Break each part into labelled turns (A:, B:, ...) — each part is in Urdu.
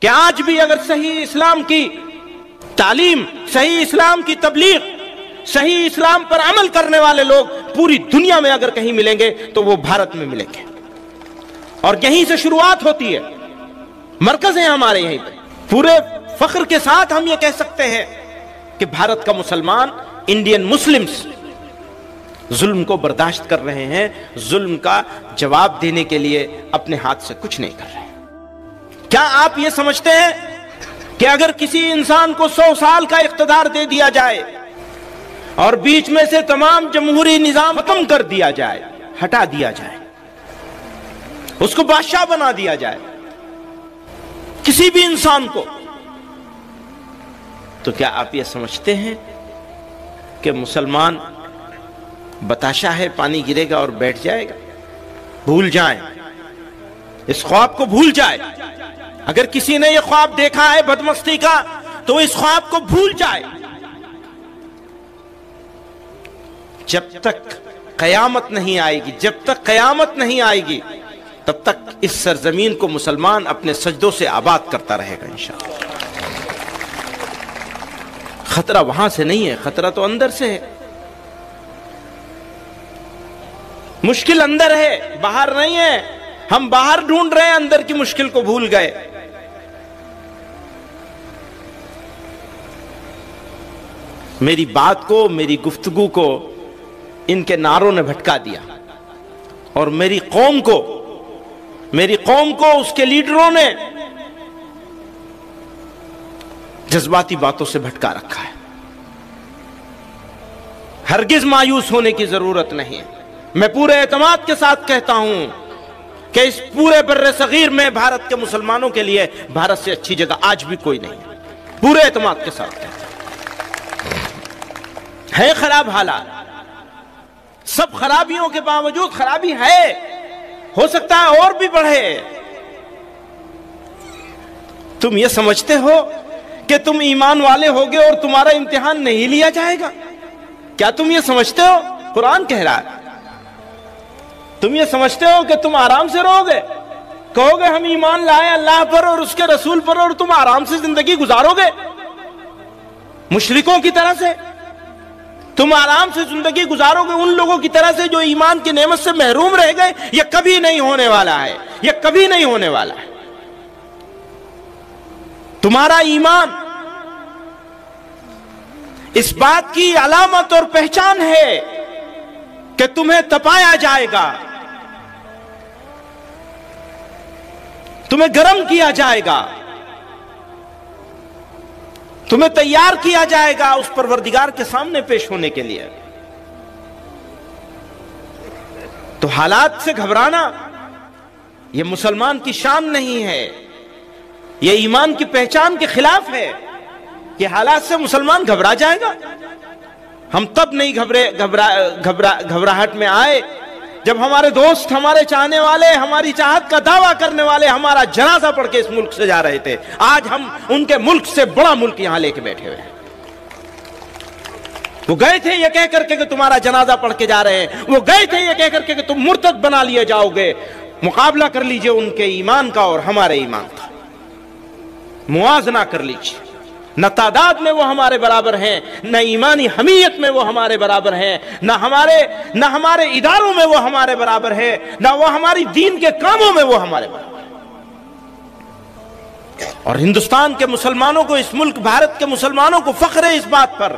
A: کہ آج بھی اگر صحیح اسلام کی تعلیم، صحیح اسلام کی تبلیغ، صحیح اسلام پر عمل کرنے والے لوگ پوری دنیا میں اگر کہیں ملیں گے تو وہ بھارت میں ملیں گے، اور یہیں سے شروعات ہوتی ہے، مرکز ہے ہمارے یہیں پہ۔ پورے فخر کے ساتھ ہم یہ کہہ سکتے ہیں کہ بھارت کا مسلمان، انڈین مسلمز ظلم کو برداشت کر رہے ہیں، ظلم کا جواب دینے کے لیے اپنے ہاتھ سے کچھ نہیں کر رہے۔ کیا آپ یہ سمجھتے ہیں کہ اگر کسی انسان کو 100 سال کا اقتدار دے دیا جائے اور بیچ میں سے تمام جمہوری نظام ختم کر دیا جائے، ہٹا دیا جائے، اس کو بادشاہ بنا دیا جائے کسی بھی انسان کو، تو کیا آپ یہ سمجھتے ہیں کہ مسلمان بتاشا ہے، پانی گرے گا اور بیٹھ جائے گا؟ بھول جائیں، اس خواب کو بھول جائے۔ اگر کسی نے یہ خواب دیکھا ہے بدمستی کا تو اس خواب کو بھول جائے۔ جب تک قیامت نہیں آئے گی، جب تک قیامت نہیں آئے گی، تب تک اس سرزمین کو مسلمان اپنے سجدوں سے آباد کرتا رہے گا انشاءاللہ۔ خطرہ وہاں سے نہیں ہے، خطرہ تو اندر سے ہے۔ مشکل اندر ہے، باہر نہیں ہے۔ ہم باہر ڈھونڈ رہے ہیں، اندر کی مشکل کو بھول گئے۔ میری بات کو، میری گفتگو کو ان کے نعروں نے بھٹکا دیا، اور میری قوم کو اس کے لیڈروں نے جذباتی باتوں سے بھٹکا رکھا ہے۔ ہرگز مایوس ہونے کی ضرورت نہیں ہے۔ میں پورے اعتماد کے ساتھ کہتا ہوں کہ اس پورے بر صغیر میں بھارت کے مسلمانوں کے لیے بھارت سے اچھی جگہ آج بھی کوئی نہیں ہے۔ پورے اعتماد کے ساتھ کہتا ہوں۔ ہے خراب حالات، سب خرابیوں کے باوجود خرابی ہے، ہو سکتا ہے اور بھی بڑھے۔ تم یہ سمجھتے ہو کہ تم ایمان والے ہوگے اور تمہارا امتحان نہیں لیا جائے گا؟ کیا تم یہ سمجھتے ہو؟ قرآن کہہ رہا ہے۔ تم یہ سمجھتے ہو کہ تم آرام سے رہو گے، کہو گے ہم ایمان لائے اللہ پر اور اس کے رسول پر، اور تم آرام سے زندگی گزارو گے مشرکوں کی طرح سے؟ تم آرام سے زندگی گزارو گے ان لوگوں کی طرح سے جو ایمان کی نعمت سے محروم رہ گئے؟ یہ کبھی نہیں ہونے والا ہے، یہ کبھی نہیں ہونے والا ہے۔ تمہارا ایمان اس بات کی علامت اور پہچان ہے کہ تمہیں تپایا جائے گا، تمہیں گرم کیا جائے گا، تمہیں تیار کیا جائے گا اس پروردگار کے سامنے پیش ہونے کے لیے۔ تو حالات سے گھبرانا یہ مسلمان کی شان نہیں ہے، یہ ایمان کی پہچان کے خلاف ہے کہ حالات سے مسلمان گھبرا جائے گا۔ ہم تب نہیں گھبراہٹ میں آئے جب ہمارے دوست، ہمارے چاہنے والے، ہماری چاہت کا دعویٰ کرنے والے ہمارا جنازہ پڑھ کے اس ملک سے جا رہے تھے۔ آج ہم ان کے ملک سے بڑا ملک یہاں لے کے بیٹھے ہوئے ہیں۔ وہ گئے تھے یہ کہہ کر کے کہ تمہارا جنازہ پڑھ کے جا رہے ہیں، وہ گئے تھے یہ کہہ کر کے کہ تم مرتد بنا لیے جاؤ گے۔ مقابلہ کر لیجئے ان کے ایمان کا اور ہمارے ایمان کا، موازنہ کر لیجئے۔ نہ تعداد میں وہ ہمارے برابر ہیں، نہ ایمانی حمیت میں وہ ہمارے برابر ہیں، نہ ہمارے اداروں میں وہ ہمارے برابر ہیں، نہ وہ ہماری دین کے کاموں میں وہ ہمارے برابر ہیں۔ اور ہندوستان کے مسلمانوں کو، اس ملک بھارت کے مسلمانوں کو فخر ہے اس بات پر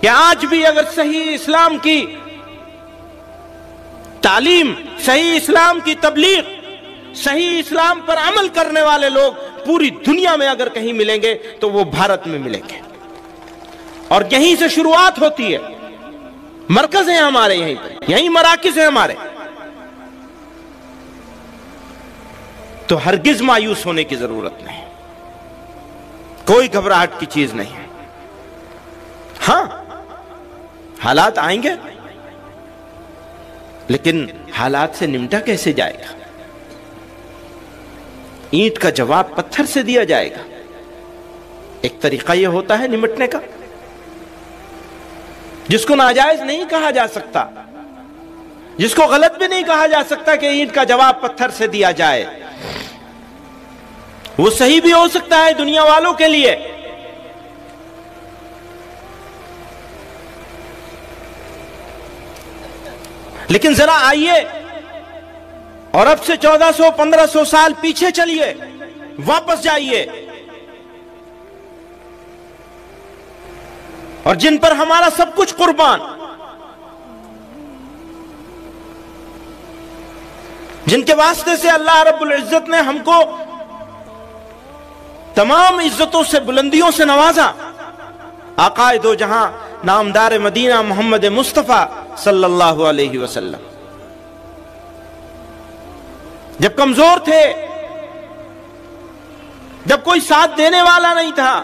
A: کہ آج بھی اگر صحیح اسلام کی تعلیم، صحیح اسلام کی تبلیغ، صحیح اسلام پر عمل کرنے والے لوگ پوری دنیا میں اگر کہیں ملیں گے تو وہ بھارت میں ملیں گے، اور یہیں سے شروعات ہوتی ہے، مرکز ہے ہمارے یہیں پر، یہیں مراکز ہیں ہمارے۔ تو ہرگز مایوس ہونے کی ضرورت نہیں، کوئی گھبراہٹ کی چیز نہیں ہے۔ ہاں حالات آئیں گے، لیکن حالات سے نمٹا کیسے جائے گا؟ اینٹ کا جواب پتھر سے دیا جائے گا۔ ایک طریقہ یہ ہوتا ہے نمٹنے کا جس کو ناجائز نہیں کہا جا سکتا، جس کو غلط بھی نہیں کہا جا سکتا کہ اینٹ کا جواب پتھر سے دیا جائے۔ وہ صحیح بھی ہو سکتا ہے دنیا والوں کے لیے، لیکن ذرا آئیے اور اب سے 1400-1500 سال پیچھے چلیے، واپس جائیے، اور جن پر ہمارا سب کچھ قربان، جن کے واسطے سے اللہ رب العزت نے ہم کو تمام عزتوں سے، بلندیوں سے نوازا، آقائے دو جہاں نامدار مدینہ محمد مصطفیٰ صلی اللہ علیہ وسلم جب کمزور تھے، جب کوئی ساتھ دینے والا نہیں تھا،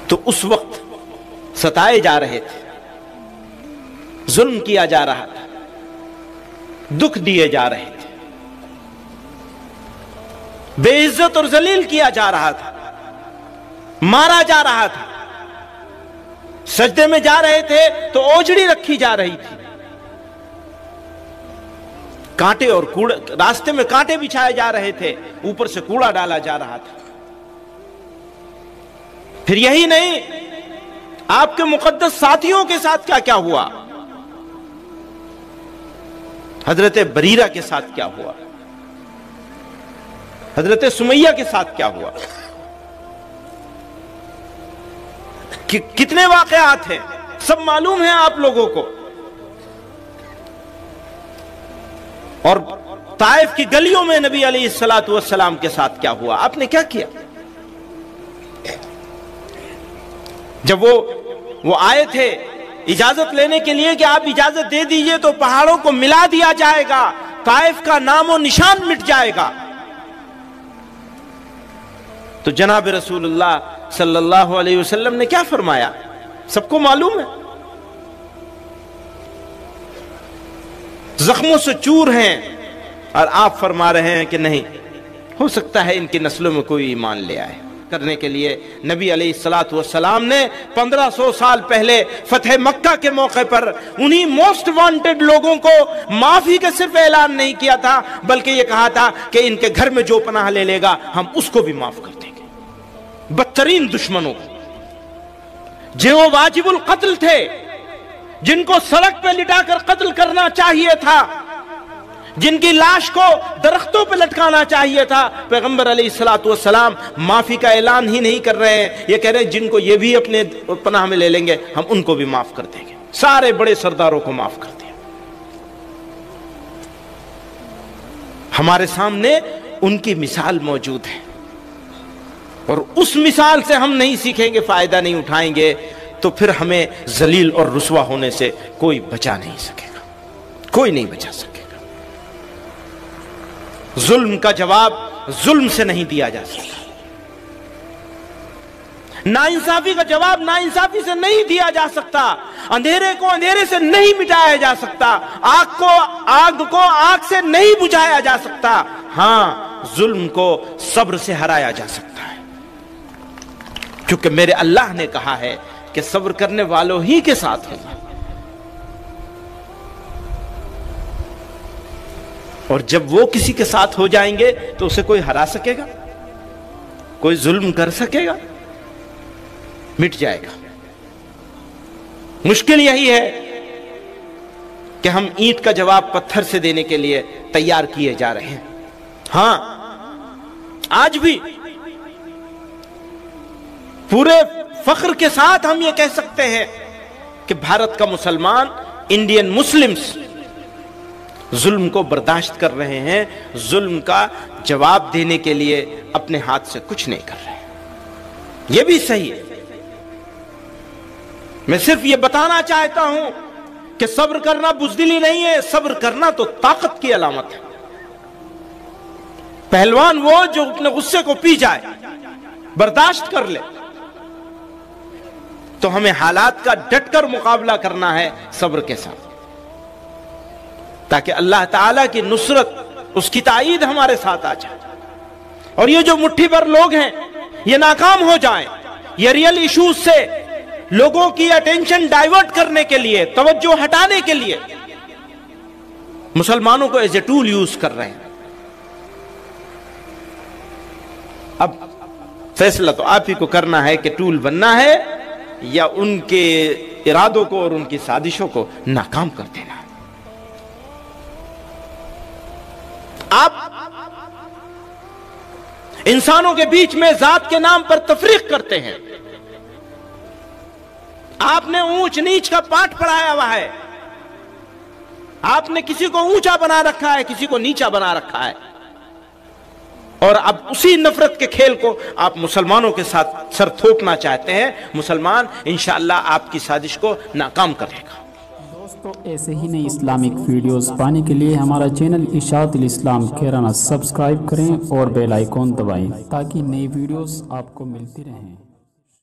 A: تو اس وقت ستائے جا رہے تھے، ظلم کیا جا رہا تھا، دکھ دیے جا رہے تھے، بے عزت اور ذلیل کیا جا رہا تھا، مارا جا رہا تھا، سجدے میں جا رہے تھے تو اوجڑی رکھی جا رہی تھی، کانٹے اور کوڑا، راستے میں کانٹے بچھائے جا رہے تھے، اوپر سے کوڑا ڈالا جا رہا تھا۔ پھر یہی نہیں، آپ کے مقدس ساتھیوں کے ساتھ کیا کیا ہوا، حضرت بریرہ کے ساتھ کیا ہوا، حضرت سمیہ کے ساتھ کیا ہوا، کتنے واقعات ہیں، سب معلوم ہیں آپ لوگوں کو۔ اور طائف کی گلیوں میں نبی علیہ السلام کے ساتھ کیا ہوا، آپ نے کیا کیا؟ جب وہ آئے تھے اجازت لینے کے لیے کہ آپ اجازت دے دیجئے تو پہاڑوں کو ملا دیا جائے گا، طائف کا نام و نشان مٹ جائے گا، تو جناب رسول اللہ صلی اللہ علیہ وسلم نے کیا فرمایا، سب کو معلوم ہے، زخموں سے چور ہیں، اور آپ فرما رہے ہیں کہ نہیں، ہو سکتا ہے ان کی نسلوں میں کوئی ایمان لے آئے۔ کرنے کے لیے نبی علیہ السلام نے 1500 سال پہلے فتح مکہ کے موقع پر انہی موسٹ وانٹڈ لوگوں کو معافی کا صرف اعلان نہیں کیا تھا، بلکہ یہ کہا تھا کہ ان کے گھر میں جو پناہ لے لے گا ہم اس کو بھی معاف کر دیں گے۔ بدترین دشمنوں کو، جو واجب القتل تھے، جن کو سڑک پہ لٹا کر قتل کرنا چاہیے تھا، جن کی لاش کو درختوں پہ لٹکانا چاہیے تھا، پیغمبر علیہ السلام معافی کا اعلان ہی نہیں کر رہے ہیں، یہ کہہ رہے ہیں جن کو یہ بھی اپنے پناہ میں لے لیں گے ہم ان کو بھی معاف کر دیں گے، سارے بڑے سرداروں کو معاف کر دیا۔ ہمارے سامنے ان کی مثال موجود ہے، اور اس مثال سے ہم نہیں سیکھیں گے، فائدہ نہیں اٹھائیں گے، تو پھر ہمیں ذلیل اور رسوا ہونے سے کوئی بچا نہیں سکے گا، کوئی نہیں بچا سکے گا۔ ظلم کا جواب ظلم سے نہیں دیا جا سکتا، ناانصافی کا جواب ناانصافی سے نہیں دیا جا سکتا، اندھیرے کو اندھیرے سے نہیں مٹایا جا سکتا، آگ کو آگ سے نہیں بجھایا جا سکتا، ہاں ظلم کو صبر سے ہرایا جا سکتا ہے، کیونکہ میرے اللہ نے کہا ہے کہ صبر کرنے والوں ہی کے ساتھ ہوگا۔ اور جب وہ کسی کے ساتھ ہو جائیں گے تو اسے کوئی ہرا سکے گا، کوئی ظلم کر سکے گا؟ مٹ جائے گا۔ مشکل یہی ہے کہ ہم اینٹ کا جواب پتھر سے دینے کے لیے تیار کیے جا رہے ہیں۔ ہاں آج بھی پورے فخر کے ساتھ ہم یہ کہہ سکتے ہیں کہ بھارت کا مسلمان، انڈین مسلمز ظلم کو برداشت کر رہے ہیں، ظلم کا جواب دینے کے لیے اپنے ہاتھ سے کچھ نہیں کر رہے ہیں، یہ بھی صحیح ہے۔ میں صرف یہ بتانا چاہتا ہوں کہ صبر کرنا بزدلی نہیں ہے، صبر کرنا تو طاقت کی علامت ہے۔ پہلوان وہ جو اپنے غصے کو پی جائے، برداشت کر لے، تو ہمیں حالات کا ڈٹ کر مقابلہ کرنا ہے صبر کے ساتھ، تاکہ اللہ تعالیٰ کی نصرت، اس کی تائید ہمارے ساتھ آ جائے، اور یہ جو مٹھی بھر لوگ ہیں یہ ناکام ہو جائیں، یہ ریئل ایشوز سے لوگوں کی اٹینشن ڈائیورٹ کرنے کے لیے، توجہ ہٹانے کے لیے مسلمانوں کو ایز اے ٹول یوز کر رہے ہیں۔ اب فیصلہ تو آپ ہی کو کرنا ہے کہ ٹول بننا ہے یا ان کے ارادوں کو اور ان کی سازشوں کو ناکام کر دینا ہے۔ آپ انسانوں کے بیچ میں ذات کے نام پر تفریق کرتے ہیں، آپ نے اونچ نیچ کا پاٹ پڑھایا ہوا ہے، آپ نے کسی کو اونچا بنا رکھا ہے، کسی کو نیچا بنا رکھا ہے، اور اب اسی نفرت کے کھیل کو آپ مسلمانوں کے ساتھ سر تھوپنا چاہتے ہیں۔ مسلمان انشاءاللہ آپ کی سازش کو ناکام کرے گا۔
B: دوستو ایسے ہی نئی اسلامک ویڈیوز پانے کے لیے ہمارا چینل اشاعت الاسلام کیرانہ سبسکرائب کریں اور بیل آئیکن دبائیں تاکہ نئی ویڈیوز آپ کو ملتی رہیں۔